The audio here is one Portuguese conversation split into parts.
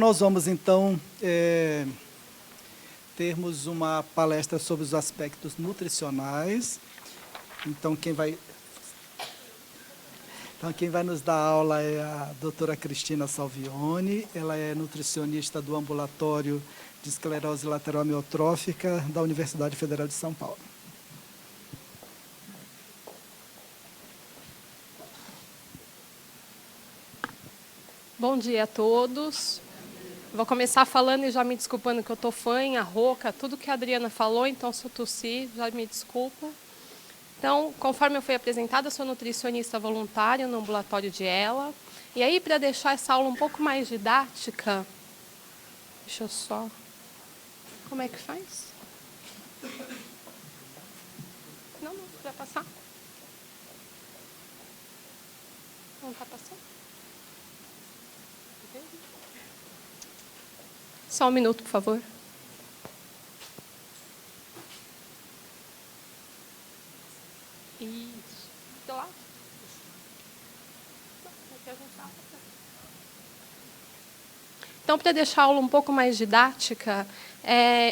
nós vamos, então, termos uma palestra sobre os aspectos nutricionais. Então, quem vai nos dar aula é a doutora Cristina Salvione. Ela é nutricionista do Ambulatório de Esclerose Lateral Amiotrófica da Universidade Federal de São Paulo. Bom dia a todos. Vou começar falando e já me desculpando que eu estou fanha, rouca, tudo que a Adriana falou, então se eu tossir, já me desculpa. Então, conforme eu fui apresentada, eu sou nutricionista voluntária no ambulatório de ELA. E aí, para deixar essa aula um pouco mais didática, deixa eu só... Como é que faz? Não, vai passar? Não está passando? Só um minuto, por favor. Isso. Do lado. Então, para deixar a aula um pouco mais didática,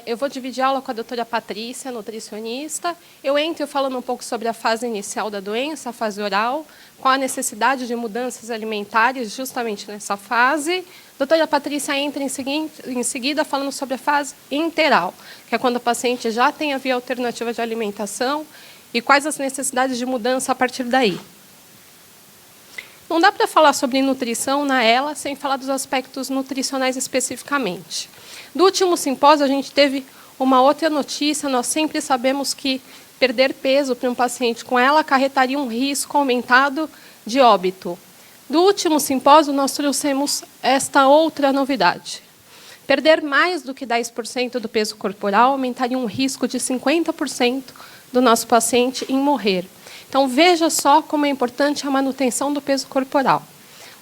eu vou dividir a aula com a doutora Patrícia, nutricionista. Eu entro falando um pouco sobre a fase inicial da doença, a fase oral, com a necessidade de mudanças alimentares justamente nessa fase. A doutora Patrícia entra em seguida falando sobre a fase interal, que é quando o paciente já tem a via alternativa de alimentação e quais as necessidades de mudança a partir daí. Não dá para falar sobre nutrição na ELA sem falar dos aspectos nutricionais especificamente. Do último simpósio, a gente teve uma outra notícia. Nós sempre sabemos que perder peso para um paciente com ELA acarretaria um risco aumentado de óbito. Do último simpósio, nós trouxemos esta outra novidade. Perder mais do que 10% do peso corporal aumentaria um risco de 50% do nosso paciente em morrer. Então, veja só como é importante a manutenção do peso corporal.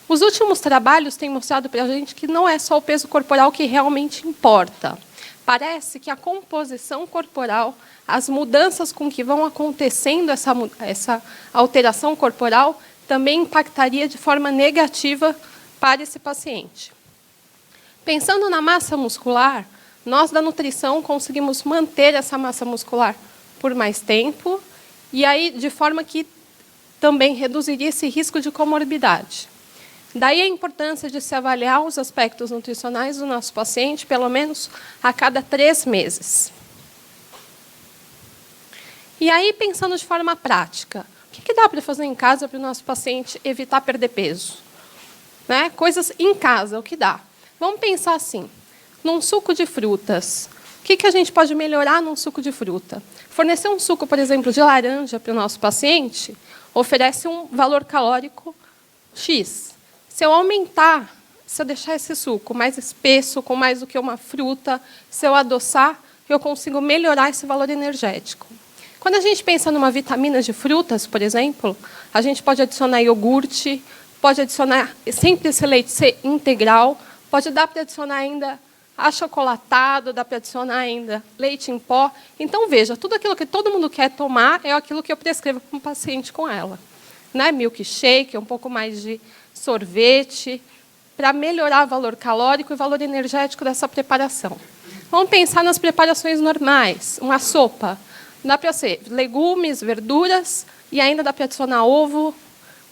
Os últimos trabalhos têm mostrado para a gente que não é só o peso corporal que realmente importa. Parece que a composição corporal, as mudanças com que vão acontecendo essa alteração corporal, também impactaria de forma negativa para esse paciente. Pensando na massa muscular, nós da nutrição conseguimos manter essa massa muscular por mais tempo, e aí de forma que também reduziria esse risco de comorbidade. Daí a importância de se avaliar os aspectos nutricionais do nosso paciente, pelo menos a cada 3 meses. E aí, pensando de forma prática, o que dá para fazer em casa para o nosso paciente evitar perder peso? Né? Coisas em casa, o que dá? Vamos pensar assim, num suco de frutas. O que a gente pode melhorar num suco de fruta? Fornecer um suco, por exemplo, de laranja para o nosso paciente oferece um valor calórico X. Se eu deixar esse suco mais espesso, com mais do que uma fruta, se eu adoçar, eu consigo melhorar esse valor energético. Quando a gente pensa numa vitamina de frutas, por exemplo, a gente pode adicionar iogurte, pode adicionar sempre esse leite ser integral, pode dar para adicionar ainda achocolatado, dá para adicionar ainda leite em pó. Então, veja, tudo aquilo que todo mundo quer tomar é aquilo que eu prescrevo para um paciente com ela. Né? Milkshake, um pouco mais de sorvete, para melhorar o valor calórico e o valor energético dessa preparação. Vamos pensar nas preparações normais. Uma sopa. Dá para ser legumes, verduras, e ainda dá para adicionar ovo,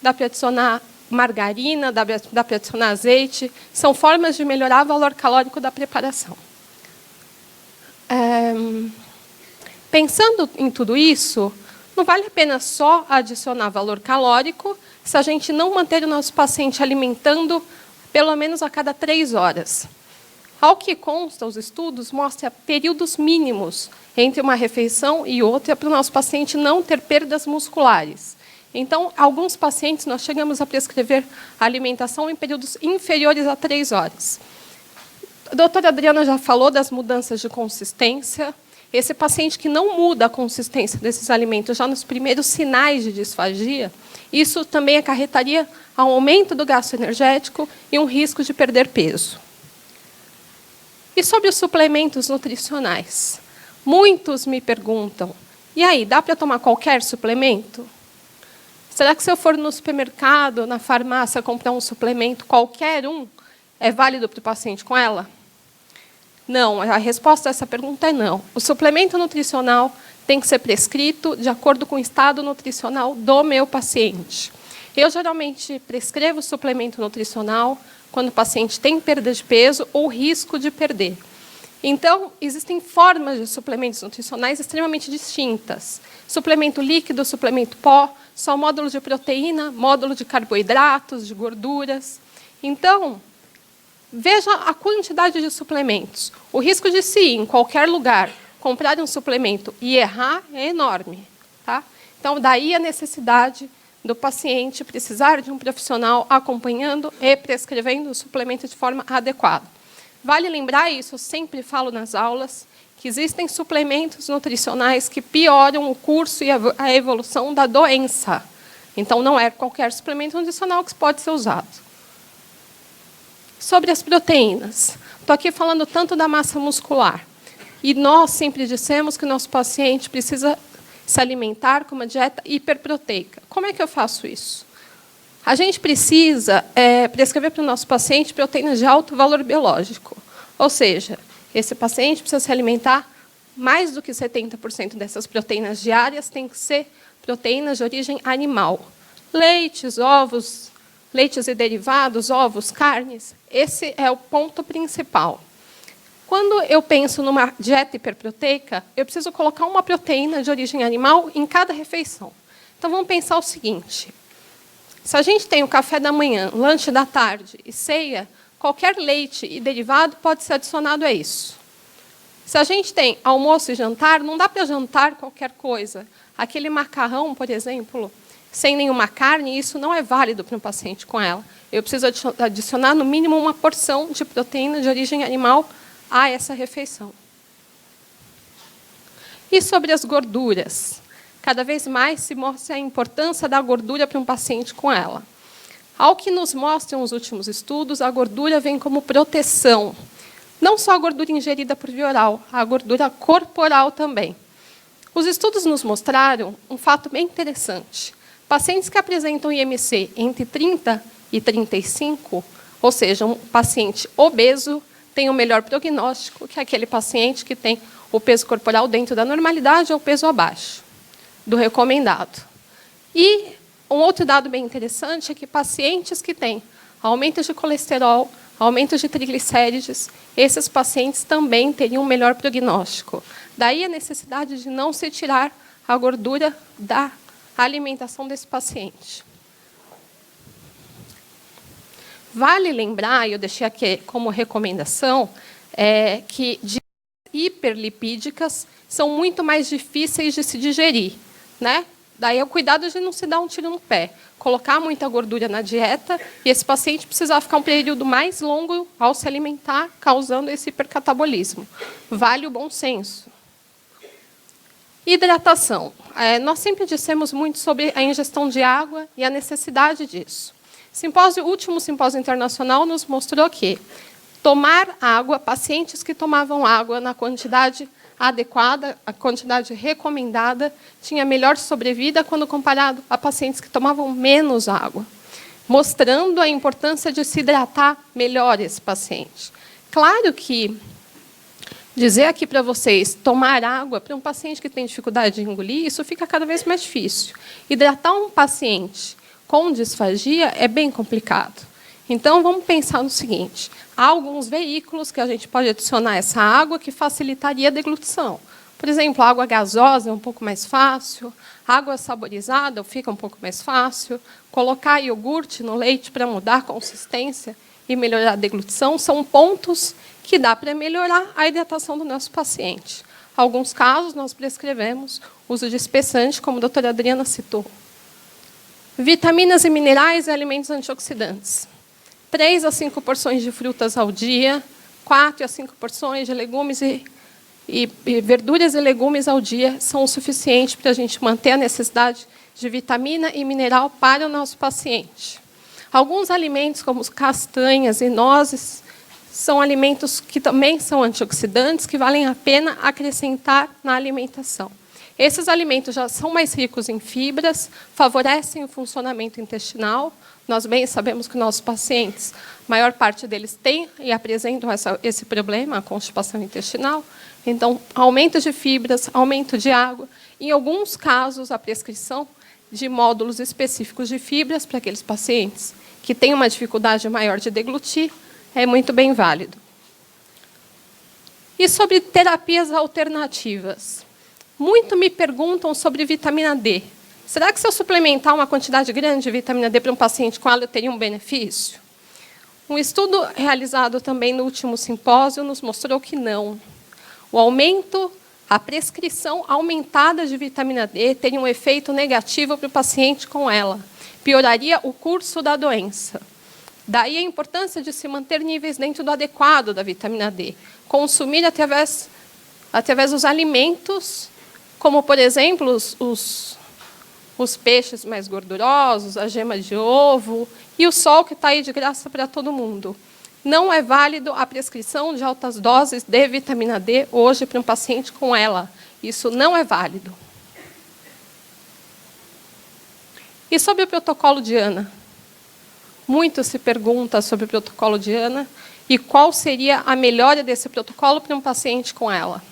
dá para adicionar margarina, dá para adicionar azeite. São formas de melhorar o valor calórico da preparação. Pensando em tudo isso, não vale a pena só adicionar valor calórico se a gente não manter o nosso paciente alimentando pelo menos a cada 3 horas. Ao que consta, os estudos mostram períodos mínimos entre uma refeição e outra para o nosso paciente não ter perdas musculares. Então, alguns pacientes nós chegamos a prescrever a alimentação em períodos inferiores a 3 horas. A doutora Adriana já falou das mudanças de consistência. Esse paciente que não muda a consistência desses alimentos já nos primeiros sinais de disfagia, isso também acarretaria um aumento do gasto energético e um risco de perder peso. E sobre os suplementos nutricionais? Muitos me perguntam, e aí, dá para tomar qualquer suplemento? Será que se eu for no supermercado, na farmácia, comprar um suplemento, qualquer um, é válido para o paciente com ela? Não, a resposta a essa pergunta é não. O suplemento nutricional tem que ser prescrito de acordo com o estado nutricional do meu paciente. Eu, geralmente, prescrevo suplemento nutricional quando o paciente tem perda de peso ou risco de perder. Então, existem formas de suplementos nutricionais extremamente distintas. Suplemento líquido, suplemento pó, só módulo de proteína, módulo de carboidratos, de gorduras. Então, veja a quantidade de suplementos. O risco de se ir em qualquer lugar, comprar um suplemento e errar é enorme. Tá? Então, daí a necessidade do paciente precisar de um profissional acompanhando e prescrevendo o suplemento de forma adequada. Vale lembrar, isso eu sempre falo nas aulas, que existem suplementos nutricionais que pioram o curso e a evolução da doença. Então, não é qualquer suplemento nutricional que pode ser usado. Sobre as proteínas. Estou aqui falando tanto da massa muscular. E nós sempre dissemos que o nosso paciente precisa se alimentar com uma dieta hiperproteica. Como é que eu faço isso? A gente precisa prescrever para o nosso paciente proteínas de alto valor biológico. Ou seja, esse paciente precisa se alimentar mais do que 70% dessas proteínas diárias tem que ser proteínas de origem animal. Leites, ovos, leites e derivados, ovos, carnes. Esse é o ponto principal. Quando eu penso numa dieta hiperproteica, eu preciso colocar uma proteína de origem animal em cada refeição. Então, vamos pensar o seguinte. Se a gente tem o café da manhã, lanche da tarde e ceia, qualquer leite e derivado pode ser adicionado a isso. Se a gente tem almoço e jantar, não dá para jantar qualquer coisa. Aquele macarrão, por exemplo, sem nenhuma carne, isso não é válido para um paciente com ela. Eu preciso adicionar, no mínimo, uma porção de proteína de origem animal a essa refeição. E sobre as gorduras? Cada vez mais se mostra a importância da gordura para um paciente com ela. Ao que nos mostram os últimos estudos, a gordura vem como proteção. Não só a gordura ingerida por via oral, a gordura corporal também. Os estudos nos mostraram um fato bem interessante. Pacientes que apresentam IMC entre 30 e 35, ou seja, um paciente obeso, tem um melhor prognóstico que aquele paciente que tem o peso corporal dentro da normalidade ou peso abaixo do recomendado. E um outro dado bem interessante é que pacientes que têm aumento de colesterol, aumento de triglicérides, esses pacientes também teriam um melhor prognóstico. Daí a necessidade de não se tirar a gordura da alimentação desse paciente. Vale lembrar, e eu deixei aqui como recomendação, que dietas hiperlipídicas são muito mais difíceis de se digerir, né? Daí é o cuidado de não se dar um tiro no pé. Colocar muita gordura na dieta e esse paciente precisar ficar um período mais longo ao se alimentar, causando esse hipercatabolismo. Vale o bom senso. Hidratação. Nós sempre dissemos muito sobre a ingestão de água e a necessidade disso. O último simpósio internacional nos mostrou que tomar água, pacientes que tomavam água na quantidade adequada, a quantidade recomendada, tinha melhor sobrevida quando comparado a pacientes que tomavam menos água, mostrando a importância de se hidratar melhor esse paciente. Claro que dizer aqui para vocês, tomar água para um paciente que tem dificuldade de engolir, isso fica cada vez mais difícil. Hidratar um paciente com disfagia é bem complicado. Então, vamos pensar no seguinte. Há alguns veículos que a gente pode adicionar essa água que facilitaria a deglutição. Por exemplo, a água gasosa é um pouco mais fácil, água saborizada fica um pouco mais fácil, colocar iogurte no leite para mudar a consistência e melhorar a deglutição são pontos que dá para melhorar a hidratação do nosso paciente. Em alguns casos, nós prescrevemos uso de espessante, como a doutora Adriana citou. Vitaminas e minerais e alimentos antioxidantes. 3 a 5 porções de frutas ao dia, 4 a 5 porções de legumes e verduras e legumes ao dia são o suficiente para a gente manter a necessidade de vitamina e mineral para o nosso paciente. Alguns alimentos, como castanhas e nozes, são alimentos que também são antioxidantes, que valem a pena acrescentar na alimentação. Esses alimentos já são mais ricos em fibras, favorecem o funcionamento intestinal. Nós bem sabemos que nossos pacientes, a maior parte deles tem e apresentam esse problema, a constipação intestinal. Então, aumento de fibras, aumento de água. Em alguns casos, a prescrição de módulos específicos de fibras para aqueles pacientes que têm uma dificuldade maior de deglutir é muito bem válido. E sobre terapias alternativas? Muito me perguntam sobre vitamina D. Será que se eu suplementar uma quantidade grande de vitamina D para um paciente com ela, eu teria um benefício? Um estudo realizado também no último simpósio nos mostrou que não. O aumento, a prescrição aumentada de vitamina D teria um efeito negativo para o paciente com ela. Pioraria o curso da doença. Daí a importância de se manter níveis dentro do adequado da vitamina D. Consumir através dos alimentos, como, por exemplo, os peixes mais gordurosos, a gema de ovo e o sol, que está aí de graça para todo mundo. Não é válido a prescrição de altas doses de vitamina D hoje para um paciente com ela. Isso não é válido. E sobre o protocolo de Ana? Muito se pergunta sobre o protocolo de Ana e qual seria a melhora desse protocolo para um paciente com ela.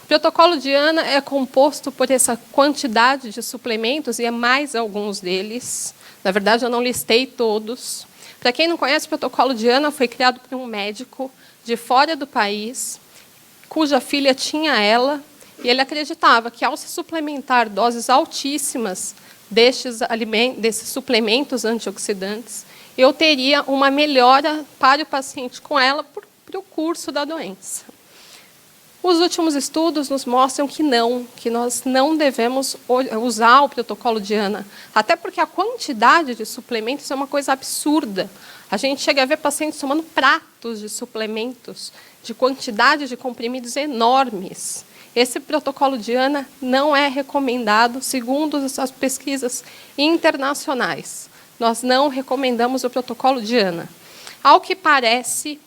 O protocolo de Ana é composto por essa quantidade de suplementos, e é mais alguns deles. Na verdade, eu não listei todos. Para quem não conhece, o protocolo de Ana foi criado por um médico de fora do país, cuja filha tinha ela, e ele acreditava que, ao se suplementar doses altíssimas desses suplementos antioxidantes, eu teria uma melhora para o paciente com ela para o curso da doença. Os últimos estudos nos mostram que nós não devemos usar o protocolo de Ana, até porque a quantidade de suplementos é uma coisa absurda. A gente chega a ver pacientes tomando pratos de suplementos, de quantidade de comprimidos enormes. Esse protocolo de Ana não é recomendado, segundo as pesquisas internacionais. Nós não recomendamos o protocolo de Ana. Ao que parece,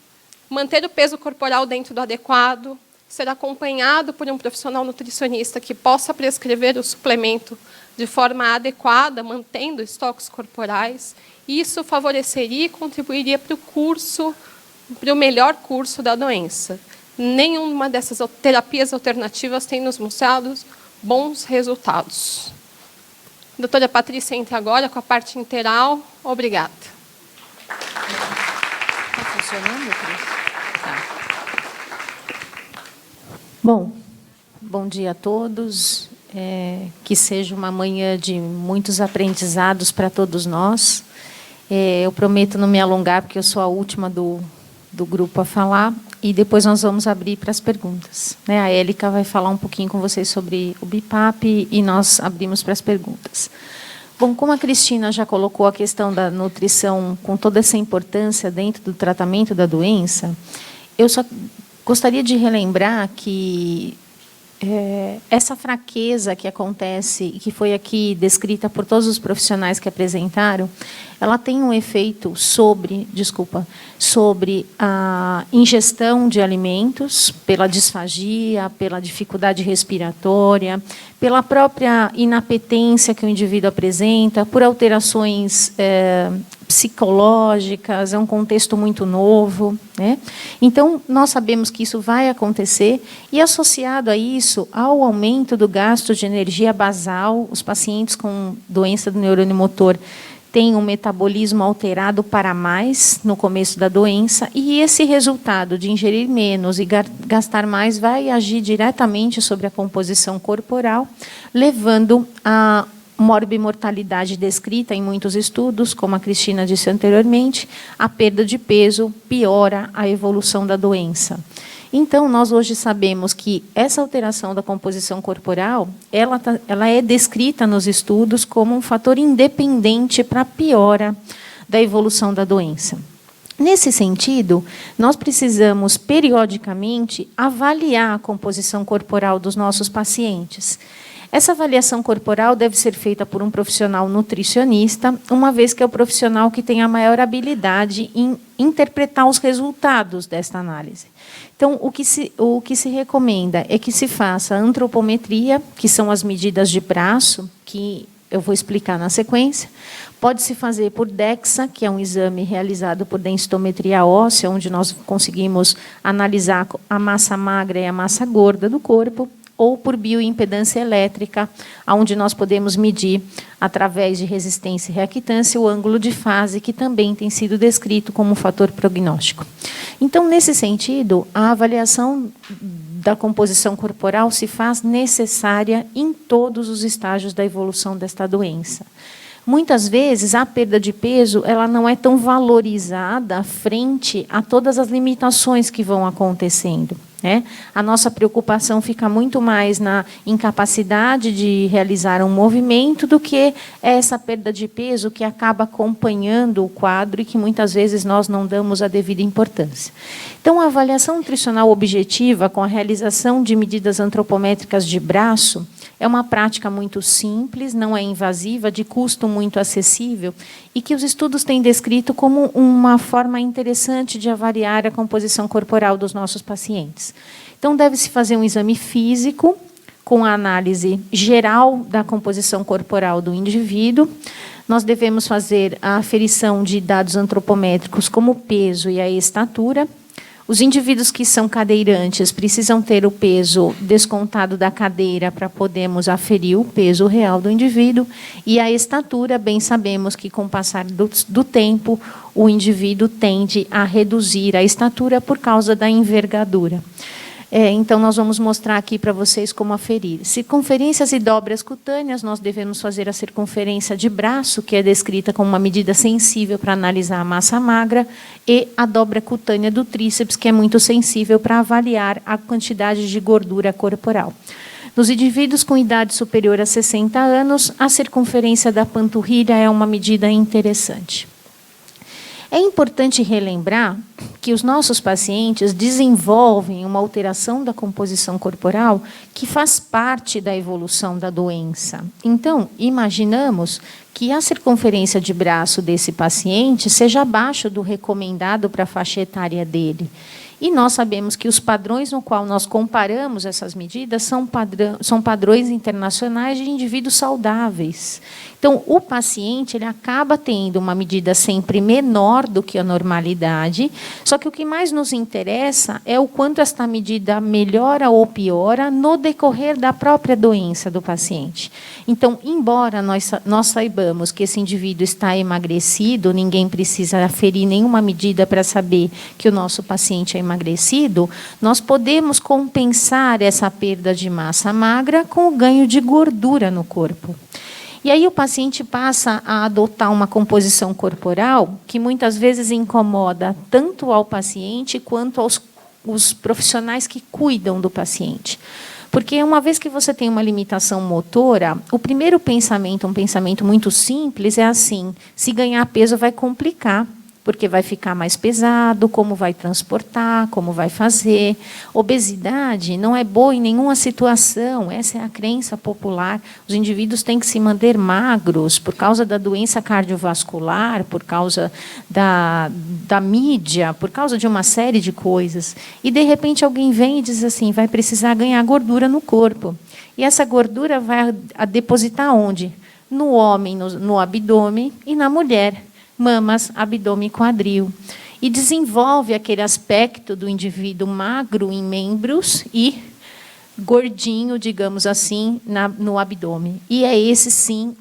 manter o peso corporal dentro do adequado, ser acompanhado por um profissional nutricionista que possa prescrever o suplemento de forma adequada, mantendo estoques corporais, isso favoreceria e contribuiria para o melhor curso da doença. Nenhuma dessas terapias alternativas tem nos mostrado bons resultados. Doutora Patrícia, entra agora com a parte interal. Obrigada. Está funcionando, Cris? Tá. Bom dia a todos. Que seja uma manhã de muitos aprendizados para todos nós. Eu prometo não me alongar, porque eu sou a última do grupo a falar, e depois nós vamos abrir para as perguntas. A Élica vai falar um pouquinho com vocês sobre o BIPAP e nós abrimos para as perguntas. Bom, como a Cristina já colocou a questão da nutrição com toda essa importância dentro do tratamento da doença, eu só gostaria de relembrar que essa fraqueza que acontece, e que foi aqui descrita por todos os profissionais que apresentaram, ela tem um efeito sobre a ingestão de alimentos, pela disfagia, pela dificuldade respiratória, pela própria inapetência que o indivíduo apresenta, por alterações psicológicas, é um contexto muito novo, Então, nós sabemos que isso vai acontecer, e associado a isso, ao aumento do gasto de energia basal, os pacientes com doença do neurônio motor têm um metabolismo alterado para mais no começo da doença, e esse resultado de ingerir menos e gastar mais vai agir diretamente sobre a composição corporal, levando a morbimortalidade descrita em muitos estudos, como a Cristina disse anteriormente, a perda de peso piora a evolução da doença. Então, nós hoje sabemos que essa alteração da composição corporal, ela é descrita nos estudos como um fator independente para a piora da evolução da doença. Nesse sentido, nós precisamos, periodicamente, avaliar a composição corporal dos nossos pacientes. Essa avaliação corporal deve ser feita por um profissional nutricionista, uma vez que é o profissional que tem a maior habilidade em interpretar os resultados desta análise. Então, o que se recomenda é que se faça a antropometria, que são as medidas de braço, que eu vou explicar na sequência. Pode-se fazer por DEXA, que é um exame realizado por densitometria óssea, onde nós conseguimos analisar a massa magra e a massa gorda do corpo, ou por bioimpedância elétrica, onde nós podemos medir, através de resistência e reactância, o ângulo de fase, que também tem sido descrito como um fator prognóstico. Então, nesse sentido, a avaliação da composição corporal se faz necessária em todos os estágios da evolução desta doença. Muitas vezes, a perda de peso ela não é tão valorizada frente a todas as limitações que vão acontecendo. A nossa preocupação fica muito mais na incapacidade de realizar um movimento do que essa perda de peso que acaba acompanhando o quadro e que muitas vezes nós não damos a devida importância. Então, a avaliação nutricional objetiva com a realização de medidas antropométricas de braço é uma prática muito simples, não é invasiva, de custo muito acessível e que os estudos têm descrito como uma forma interessante de avaliar a composição corporal dos nossos pacientes. Então, deve-se fazer um exame físico com a análise geral da composição corporal do indivíduo. Nós devemos fazer a aferição de dados antropométricos como o peso e a estatura. Os indivíduos que são cadeirantes precisam ter o peso descontado da cadeira para podermos aferir o peso real do indivíduo. E a estatura, bem sabemos que, com o passar do tempo, o indivíduo tende a reduzir a estatura por causa da envergadura. Então, nós vamos mostrar aqui para vocês como aferir. Circunferências e dobras cutâneas, nós devemos fazer a circunferência de braço, que é descrita como uma medida sensível para analisar a massa magra, e a dobra cutânea do tríceps, que é muito sensível para avaliar a quantidade de gordura corporal. Nos indivíduos com idade superior a 60 anos, a circunferência da panturrilha é uma medida interessante. É importante relembrar que os nossos pacientes desenvolvem uma alteração da composição corporal que faz parte da evolução da doença. Então, imaginamos que a circunferência de braço desse paciente seja abaixo do recomendado para a faixa etária dele. E nós sabemos que os padrões no qual nós comparamos essas medidas são padrões internacionais de indivíduos saudáveis. Então, o paciente ele acaba tendo uma medida sempre menor do que a normalidade, só que o que mais nos interessa é o quanto esta medida melhora ou piora no decorrer da própria doença do paciente. Então, embora nós saibamos que esse indivíduo está emagrecido, ninguém precisa aferir nenhuma medida para saber que o nosso paciente é emagrecido, nós podemos compensar essa perda de massa magra com o ganho de gordura no corpo. E aí o paciente passa a adotar uma composição corporal que muitas vezes incomoda tanto ao paciente quanto aos profissionais que cuidam do paciente. Porque uma vez que você tem uma limitação motora, o primeiro pensamento, um pensamento muito simples, é assim: se ganhar peso vai complicar, porque vai ficar mais pesado, como vai transportar, como vai fazer. Obesidade não é boa em nenhuma situação, essa é a crença popular. Os indivíduos têm que se manter magros por causa da doença cardiovascular, por causa da mídia, por causa de uma série de coisas. E, de repente, alguém vem e diz assim: vai precisar ganhar gordura no corpo. E essa gordura vai a depositar onde? No homem, no abdômen, e na mulher, mamas, abdômen e quadril. E desenvolve aquele aspecto do indivíduo magro em membros e gordinho, digamos assim, no abdômen. E é esse, sim,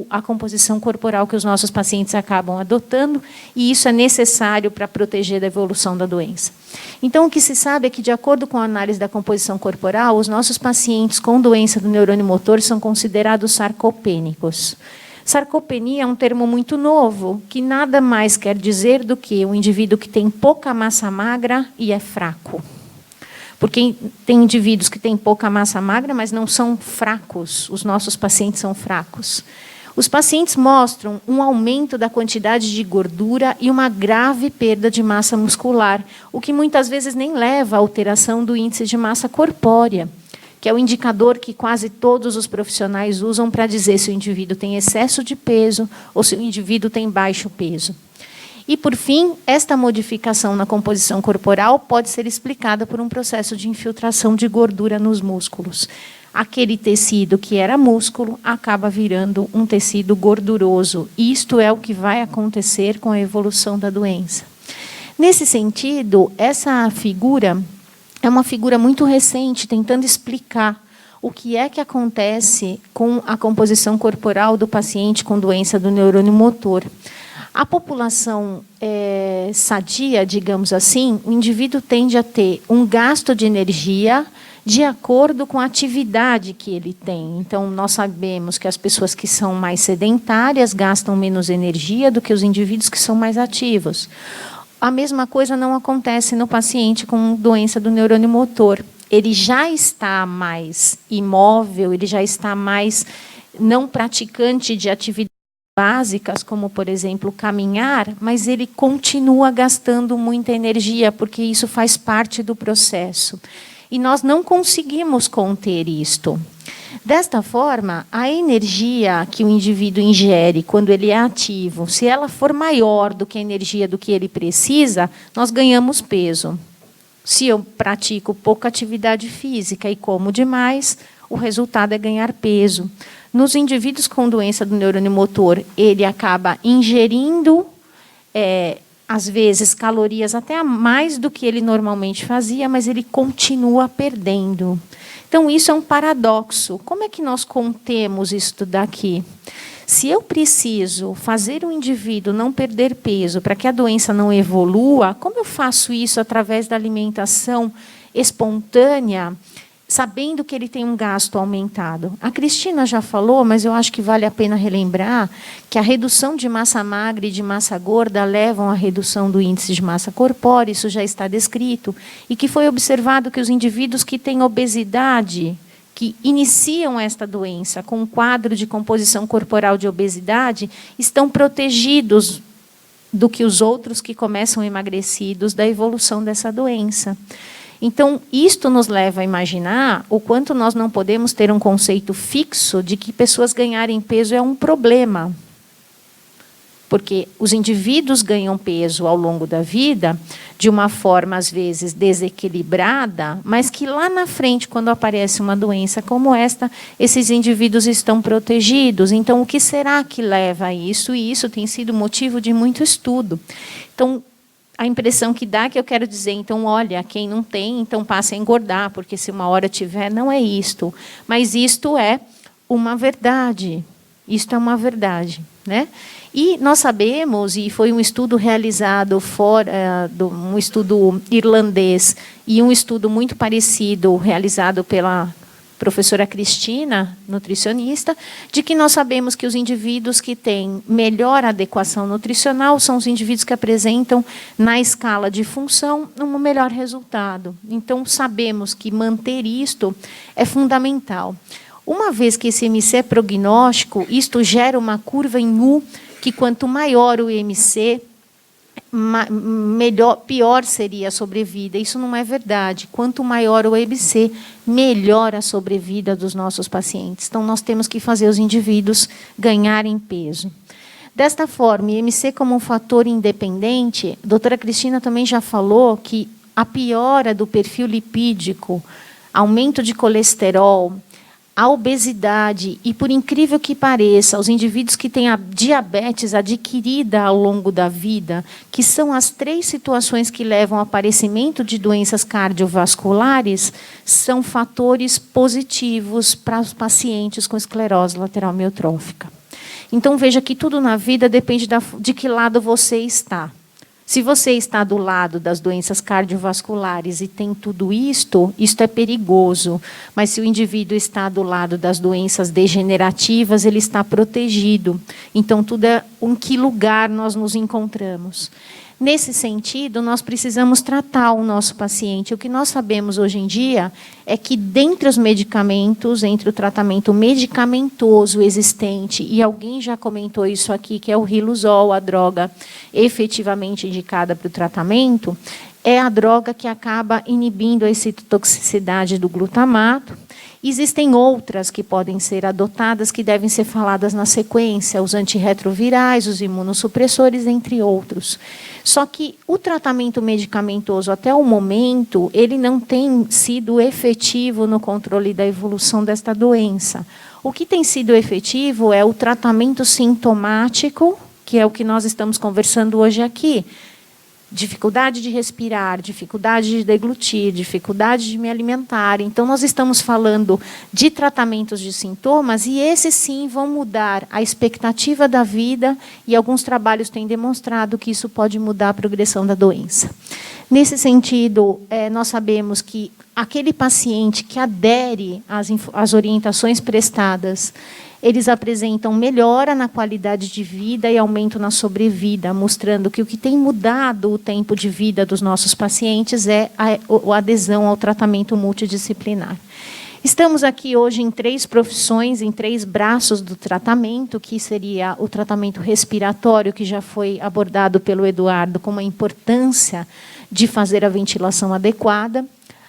a composição corporal que os nossos pacientes acabam adotando, e isso é necessário para proteger da evolução da doença. Então, o que se sabe é que, de acordo com a análise da composição corporal, os nossos pacientes com doença do neurônio motor são considerados sarcopênicos. Sarcopenia é um termo muito novo, que nada mais quer dizer do que um indivíduo que tem pouca massa magra e é fraco. Porque tem indivíduos que têm pouca massa magra, mas não são fracos. Os nossos pacientes são fracos. Os pacientes mostram um aumento da quantidade de gordura e uma grave perda de massa muscular, o que muitas vezes nem leva à alteração do índice de massa corpórea, que é o indicador que quase todos os profissionais usam para dizer se o indivíduo tem excesso de peso ou se o indivíduo tem baixo peso. E, por fim, esta modificação na composição corporal pode ser explicada por um processo de infiltração de gordura nos músculos. Aquele tecido que era músculo acaba virando um tecido gorduroso. Isto é o que vai acontecer com a evolução da doença. Nesse sentido, essa figura é uma figura muito recente, tentando explicar o que é que acontece com a composição corporal do paciente com doença do neurônio motor. A população sadia, digamos assim, o indivíduo tende a ter um gasto de energia de acordo com a atividade que ele tem. Então, nós sabemos que as pessoas que são mais sedentárias gastam menos energia do que os indivíduos que são mais ativos. A mesma coisa não acontece no paciente com doença do neurônio motor. Ele já está mais imóvel, ele já está mais não praticante de atividade básicas, como, por exemplo, caminhar, mas ele continua gastando muita energia, porque isso faz parte do processo. E nós não conseguimos conter isto. Desta forma, a energia que o indivíduo ingere quando ele é ativo, se ela for maior do que a energia do que ele precisa, nós ganhamos peso. Se eu pratico pouca atividade física e como demais, o resultado é ganhar peso. Nos indivíduos com doença do neurônio motor, ele acaba ingerindo, às vezes, calorias até a mais do que ele normalmente fazia, mas ele continua perdendo. Então, isso é um paradoxo. Como é que nós contemos isso daqui? Se eu preciso fazer o indivíduo não perder peso para que a doença não evolua, como eu faço isso através da alimentação espontânea, sabendo que ele tem um gasto aumentado? A Cristina já falou, mas eu acho que vale a pena relembrar que a redução de massa magra e de massa gorda levam à redução do índice de massa corpórea, isso já está descrito, e que foi observado que os indivíduos que têm obesidade, que iniciam esta doença com um quadro de composição corporal de obesidade, estão protegidos do que os outros que começam emagrecidos da evolução dessa doença. Então, isto nos leva a imaginar o quanto nós não podemos ter um conceito fixo de que pessoas ganharem peso é um problema. Porque os indivíduos ganham peso ao longo da vida de uma forma, às vezes, desequilibrada, mas que lá na frente, quando aparece uma doença como esta, esses indivíduos estão protegidos. Então, o que será que leva a isso? E isso tem sido motivo de muito estudo. Então, a impressão que dá que eu quero dizer, então, olha, quem não tem, então passa a engordar, porque se uma hora tiver, não é isto. Mas isto é uma verdade. Isto é uma verdade, né? E nós sabemos, e foi um estudo realizado fora, um estudo irlandês, e um estudo muito parecido realizado pela professora Cristina, nutricionista, de que nós sabemos que os indivíduos que têm melhor adequação nutricional são os indivíduos que apresentam, na escala de função, um melhor resultado. Então, sabemos que manter isto é fundamental. Uma vez que esse IMC é prognóstico, isto gera uma curva em U, que quanto maior o IMC, pior seria a sobrevida. Isso não é verdade. Quanto maior o IMC, melhor a sobrevida dos nossos pacientes. Então, nós temos que fazer os indivíduos ganharem peso. Desta forma, o IMC como um fator independente, a doutora Cristina também já falou que a piora do perfil lipídico, aumento de colesterol, a obesidade e, por incrível que pareça, os indivíduos que têm a diabetes adquirida ao longo da vida, que são as 3 situações que levam ao aparecimento de doenças cardiovasculares, são fatores positivos para os pacientes com esclerose lateral amiotrófica. Então, veja que tudo na vida depende de que lado você está. Se você está do lado das doenças cardiovasculares e tem tudo isto é perigoso. Mas se o indivíduo está do lado das doenças degenerativas, ele está protegido. Então, tudo é em que lugar nós nos encontramos. Nesse sentido, nós precisamos tratar o nosso paciente. O que nós sabemos hoje em dia é que, dentre os medicamentos, entre o tratamento medicamentoso existente, e alguém já comentou isso aqui, que é o Riluzol, a droga efetivamente indicada para o tratamento, é a droga que acaba inibindo a excitotoxicidade do glutamato. Existem outras que podem ser adotadas, que devem ser faladas na sequência, os antirretrovirais, os imunossupressores, entre outros. Só que o tratamento medicamentoso, até o momento, ele não tem sido efetivo no controle da evolução desta doença. O que tem sido efetivo é o tratamento sintomático, que é o que nós estamos conversando hoje aqui. Dificuldade de respirar, dificuldade de deglutir, dificuldade de me alimentar. Então, nós estamos falando de tratamentos de sintomas e esses, sim, vão mudar a expectativa da vida e alguns trabalhos têm demonstrado que isso pode mudar a progressão da doença. Nesse sentido, nós sabemos que aquele paciente que adere às orientações prestadas, eles apresentam melhora na qualidade de vida e aumento na sobrevida, mostrando que o que tem mudado o tempo de vida dos nossos pacientes é a adesão ao tratamento multidisciplinar. Estamos aqui hoje em 3 profissões, em 3 braços do tratamento, que seria o tratamento respiratório, que já foi abordado pelo Eduardo, com a importância de fazer a ventilação adequada.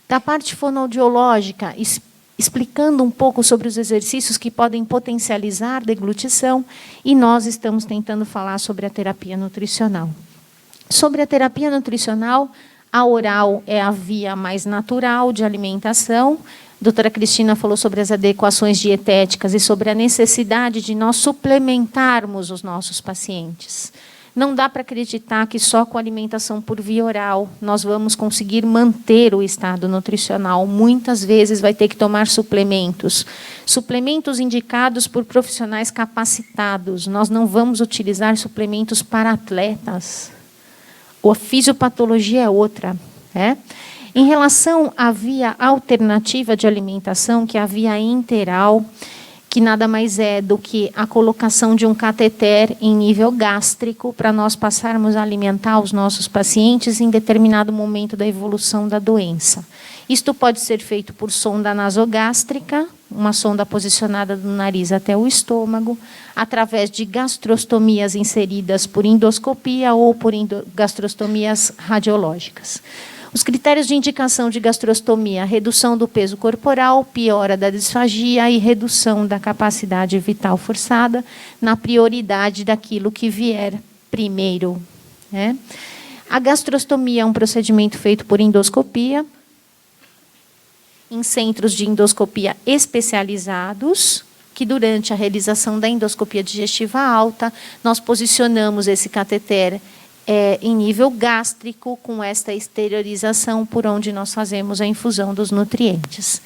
Da parte fonoaudiológica, explicando um pouco sobre os exercícios que podem potencializar a deglutição, e nós estamos tentando falar sobre a terapia nutricional. Sobre a terapia nutricional, a oral é a via mais natural de alimentação. A doutora Cristina falou sobre as adequações dietéticas e sobre a necessidade de nós suplementarmos os nossos pacientes. Não dá para acreditar que só com alimentação por via oral nós vamos conseguir manter o estado nutricional. Muitas vezes vai ter que tomar suplementos. Suplementos indicados por profissionais capacitados. Nós não vamos utilizar suplementos para atletas. A fisiopatologia é outra, né? Em relação à via alternativa de alimentação, que é a via enteral, que nada mais é do que a colocação de um cateter em nível gástrico para nós passarmos a alimentar os nossos pacientes em determinado momento da evolução da doença. Isto pode ser feito por sonda nasogástrica, uma sonda posicionada do nariz até o estômago, através de gastrostomias inseridas por endoscopia ou por gastrostomias radiológicas. Os critérios de indicação de gastrostomia: redução do peso corporal, piora da disfagia e redução da capacidade vital forçada, na prioridade daquilo que vier primeiro, né? A gastrostomia é um procedimento feito por endoscopia, em centros de endoscopia especializados, que durante a realização da endoscopia digestiva alta, nós posicionamos esse cateter em nível gástrico, com esta exteriorização por onde nós fazemos a infusão dos nutrientes.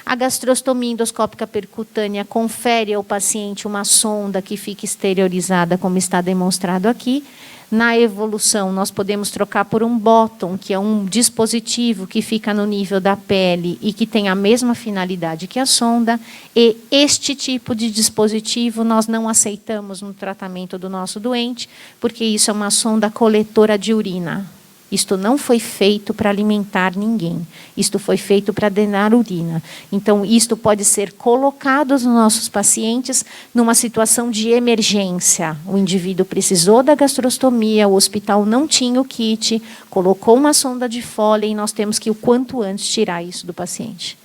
A gastrostomia endoscópica percutânea confere ao paciente uma sonda que fica exteriorizada, como está demonstrado aqui. Na evolução, nós podemos trocar por um bottom, que é um dispositivo que fica no nível da pele e que tem a mesma finalidade que a sonda. E este tipo de dispositivo nós não aceitamos no tratamento do nosso doente, porque isso é uma sonda coletora de urina. Isto não foi feito para alimentar ninguém. Isto foi feito para drenar urina. Então, isto pode ser colocado nos nossos pacientes numa situação de emergência. O indivíduo precisou da gastrostomia, o hospital não tinha o kit, colocou uma sonda de Foley e nós temos que, o quanto antes, tirar isso do paciente.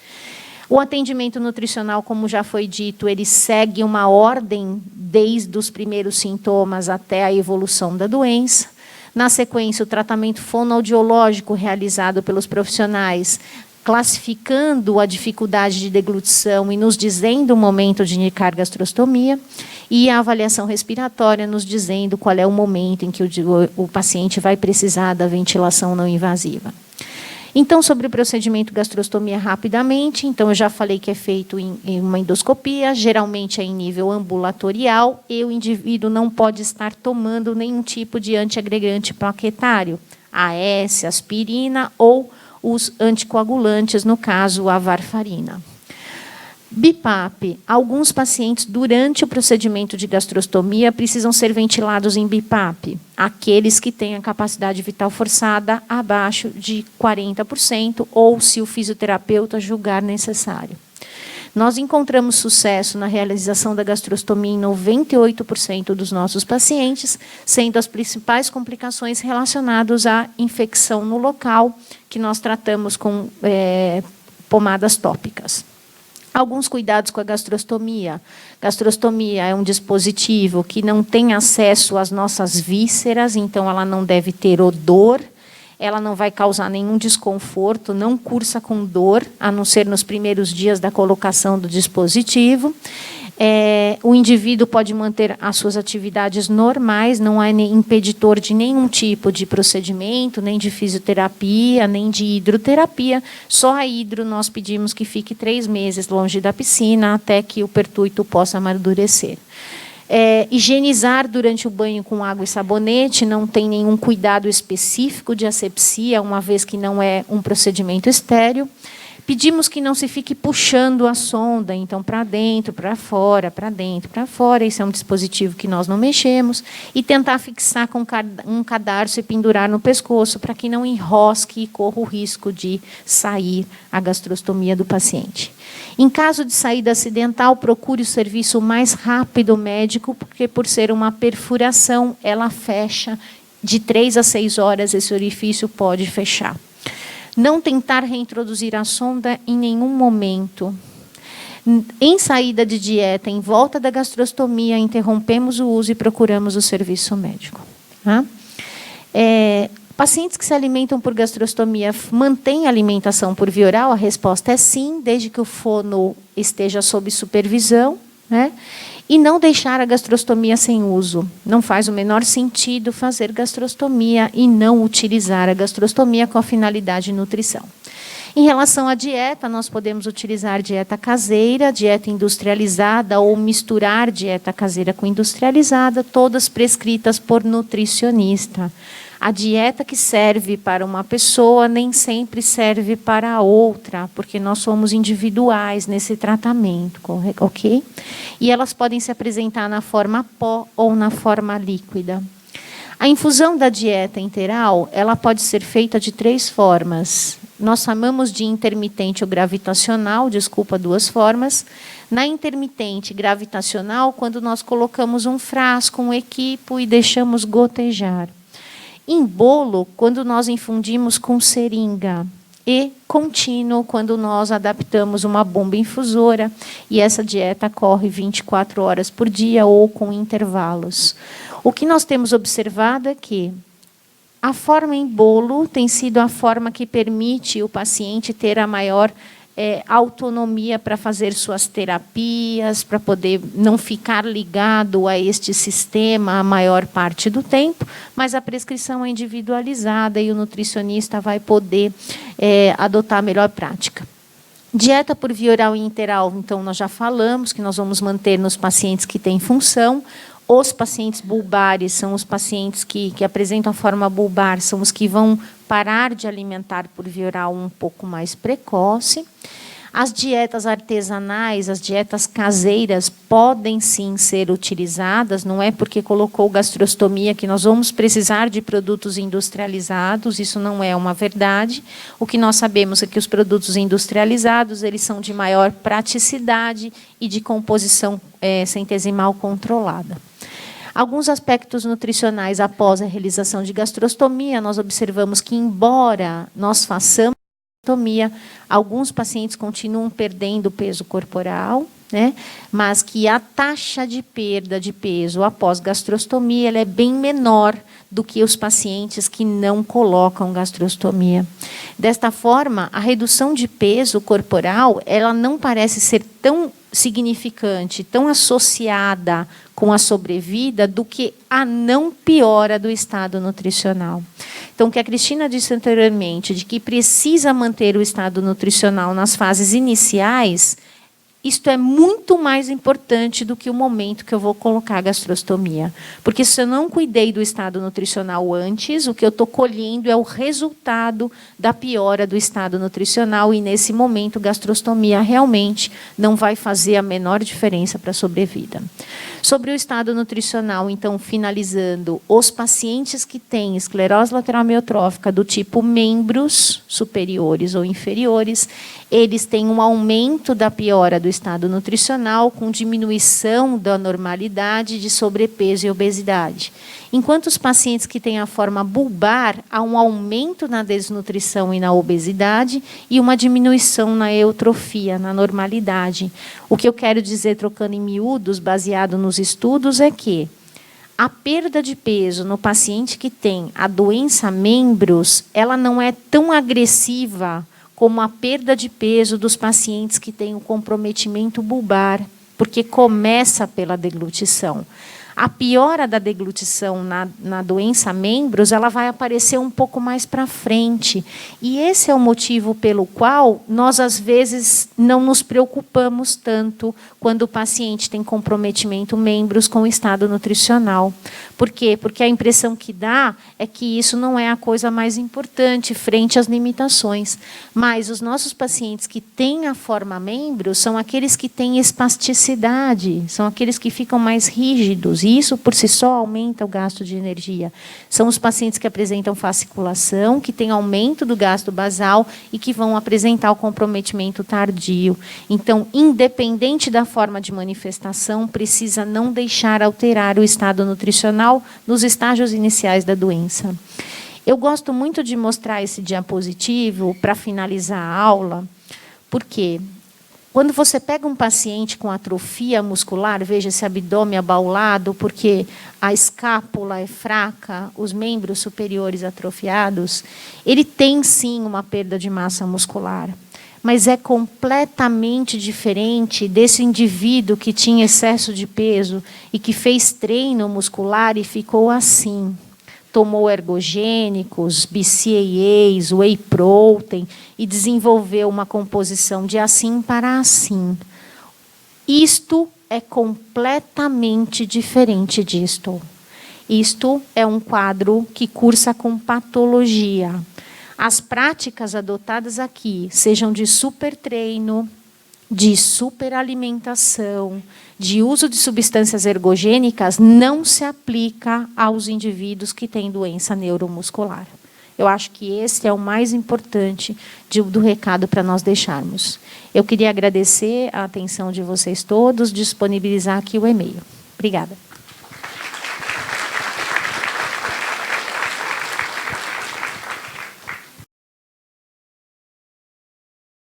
O atendimento nutricional, como já foi dito, ele segue uma ordem desde os primeiros sintomas até a evolução da doença. Na sequência, o tratamento fonoaudiológico realizado pelos profissionais, classificando a dificuldade de deglutição e nos dizendo o momento de indicar gastrostomia, e a avaliação respiratória nos dizendo qual é o momento em que o paciente vai precisar da ventilação não invasiva. Então, sobre o procedimento gastrostomia rapidamente, então eu já falei que é feito em uma endoscopia, geralmente é em nível ambulatorial, e o indivíduo não pode estar tomando nenhum tipo de antiagregante plaquetário, AS, aspirina ou os anticoagulantes, no caso a varfarina. BiPAP. Alguns pacientes, durante o procedimento de gastrostomia, precisam ser ventilados em BiPAP. Aqueles que têm a capacidade vital forçada abaixo de 40%, ou se o fisioterapeuta julgar necessário. Nós encontramos sucesso na realização da gastrostomia em 98% dos nossos pacientes, sendo as principais complicações relacionadas à infecção no local, que nós tratamos com pomadas tópicas. Alguns cuidados com a gastrostomia. Gastrostomia é um dispositivo que não tem acesso às nossas vísceras, então ela não deve ter odor, ela não vai causar nenhum desconforto, não cursa com dor, a não ser nos primeiros dias da colocação do dispositivo. O indivíduo pode manter as suas atividades normais, não há impeditor de nenhum tipo de procedimento, nem de fisioterapia, nem de hidroterapia. Só a hidro nós pedimos que fique 3 meses longe da piscina, até que o pertuito possa amadurecer. Higienizar durante o banho com água e sabonete, não tem nenhum cuidado específico de asepsia, uma vez que não é um procedimento estéril. Pedimos que não se fique puxando a sonda, então, para dentro, para fora, para dentro, para fora. Esse é um dispositivo que nós não mexemos. E tentar fixar com um cadarço e pendurar no pescoço, para que não enrosque e corra o risco de sair a gastrostomia do paciente. Em caso de saída acidental, procure o serviço mais rápido médico, porque, por ser uma perfuração, ela fecha de 3 a 6 horas, esse orifício pode fechar. Não tentar reintroduzir a sonda em nenhum momento. Em saída de dieta, em volta da gastrostomia, interrompemos o uso e procuramos o serviço médico. Tá? Pacientes que se alimentam por gastrostomia mantêm a alimentação por via oral? A resposta é sim, desde que o fono esteja sob supervisão, né? E não deixar a gastrostomia sem uso. Não faz o menor sentido fazer gastrostomia e não utilizar a gastrostomia com a finalidade de nutrição. Em relação à dieta, nós podemos utilizar dieta caseira, dieta industrializada ou misturar dieta caseira com industrializada, todas prescritas por nutricionista. A dieta que serve para uma pessoa nem sempre serve para a outra, porque nós somos individuais nesse tratamento, ok? E elas podem se apresentar na forma pó ou na forma líquida. A infusão da dieta enteral, ela pode ser feita de 3 formas. Nós chamamos de intermitente ou gravitacional, desculpa, 2 formas. Na intermitente gravitacional, quando nós colocamos um frasco, um equipo e deixamos gotejar. Em bolo, quando nós infundimos com seringa. E contínuo, quando nós adaptamos uma bomba infusora. E essa dieta corre 24 horas por dia ou com intervalos. O que nós temos observado é que a forma em bolo tem sido a forma que permite o paciente ter a maior autonomia para fazer suas terapias, para poder não ficar ligado a este sistema a maior parte do tempo, mas a prescrição é individualizada e o nutricionista vai poder adotar a melhor prática. Dieta por via oral e interal, então, nós já falamos que nós vamos manter nos pacientes que têm função. Os pacientes bulbares são os pacientes que apresentam a forma bulbar, são os que vão parar de alimentar por via oral um pouco mais precoce. As dietas artesanais, as dietas caseiras podem sim ser utilizadas, não é porque colocou gastrostomia que nós vamos precisar de produtos industrializados, isso não é uma verdade. O que nós sabemos é que os produtos industrializados, eles são de maior praticidade e de composição centesimal controlada. Alguns aspectos nutricionais após a realização de gastrostomia, nós observamos que, embora nós façamos gastrostomia, alguns pacientes continuam perdendo peso corporal, né? Mas que a taxa de perda de peso após gastrostomia ela é bem menor do que os pacientes que não colocam gastrostomia. Desta forma, a redução de peso corporal ela não parece ser tão significante, tão associada com a sobrevida do que a não piora do estado nutricional. Então, o que a Cristina disse anteriormente, de que precisa manter o estado nutricional nas fases iniciais, isto é muito mais importante do que o momento que eu vou colocar a gastrostomia. Porque se eu não cuidei do estado nutricional antes, o que eu estou colhendo é o resultado da piora do estado nutricional e, nesse momento, gastrostomia realmente não vai fazer a menor diferença para a sobrevida. Sobre o estado nutricional, então, finalizando, os pacientes que têm esclerose lateral amiotrófica do tipo membros superiores ou inferiores, eles têm um aumento da piora do estado nutricional com diminuição da normalidade de sobrepeso e obesidade. Enquanto os pacientes que têm a forma bulbar, há um aumento na desnutrição e na obesidade e uma diminuição na eutrofia, na normalidade. O que eu quero dizer, trocando em miúdos, baseado nos estudos, é que a perda de peso no paciente que tem a doença membros, ela não é tão agressiva como a perda de peso dos pacientes que têm o comprometimento bulbar, porque começa pela deglutição. A piora da deglutição na doença membros, ela vai aparecer um pouco mais para frente. E esse é o motivo pelo qual nós, às vezes, não nos preocupamos tanto quando o paciente tem comprometimento membros com o estado nutricional. Por quê? Porque a impressão que dá é que isso não é a coisa mais importante frente às limitações. Mas os nossos pacientes que têm a forma membros são aqueles que têm espasticidade, são aqueles que ficam mais rígidos. E isso, por si só, aumenta o gasto de energia. São os pacientes que apresentam fasciculação, que têm aumento do gasto basal e que vão apresentar o comprometimento tardio. Então, independente da forma de manifestação, precisa não deixar alterar o estado nutricional nos estágios iniciais da doença. Eu gosto muito de mostrar esse diapositivo para finalizar a aula, porque quando você pega um paciente com atrofia muscular, veja esse abdômen abaulado, porque a escápula é fraca, os membros superiores atrofiados, ele tem sim uma perda de massa muscular, mas é completamente diferente desse indivíduo que tinha excesso de peso e que fez treino muscular e ficou assim. Tomou ergogênicos, BCAAs, whey protein e desenvolveu uma composição de assim para assim. Isto é completamente diferente disto. Isto é um quadro que cursa com patologia. As práticas adotadas aqui, sejam de supertreino, de superalimentação, de uso de substâncias ergogênicas, não se aplica aos indivíduos que têm doença neuromuscular. Eu acho que esse é o mais importante do recado para nós deixarmos. Eu queria agradecer a atenção de vocês todos, disponibilizar aqui o e-mail. Obrigada.